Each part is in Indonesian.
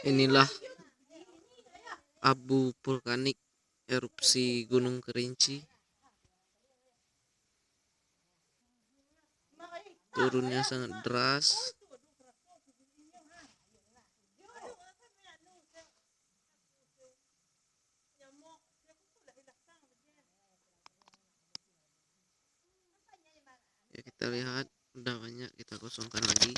Inilah abu vulkanik erupsi Gunung Kerinci. Turunnya sangat deras. Ya, kita lihat udah banyak, kita kosongkan lagi.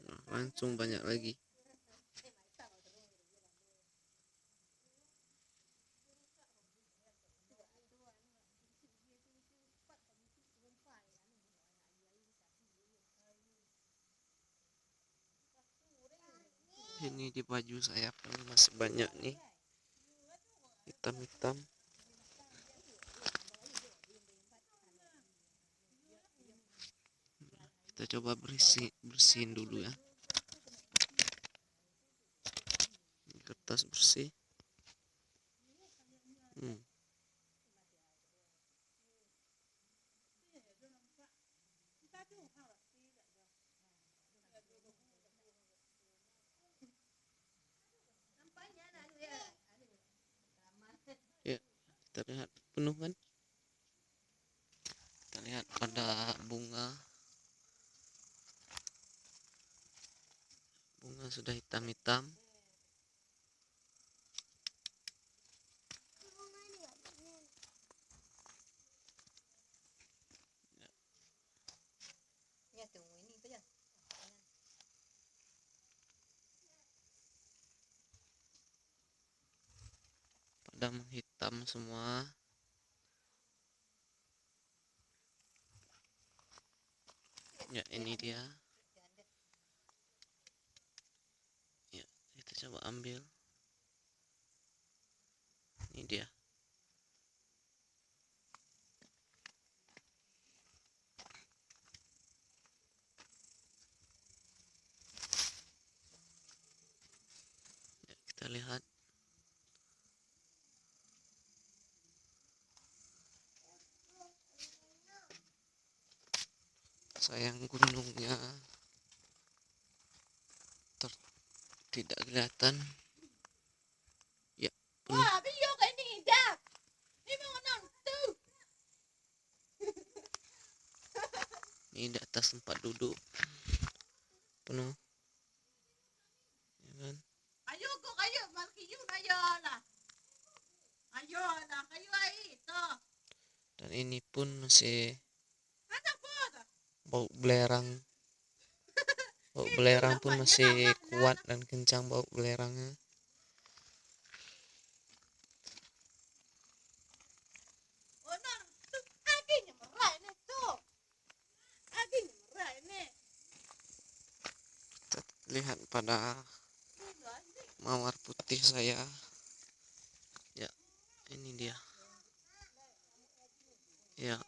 Nah, langsung banyak lagi. Ini di baju saya pun masih banyak nih, hitam-hitam. Kita coba bersihin dulu ya. Ini kertas bersih. Ya, kita lihat penuh kan? Kita lihat pada bunga sudah hitam-hitam. Pada menghitam semua. Ya, ini dia. Ya, kita coba ambil. Ini dia. Ya, kita lihat. Sayang gunungnya tidak kelihatan. Ya, penuh. Ini di atas tempat duduk penuh, ya kan? Dan ini pun masih bau belerang. Bau belerang pun masih kuat dan kencang bau belerangnya. Kita lihat pada mawar putih saya. Ya, ini dia. Ya.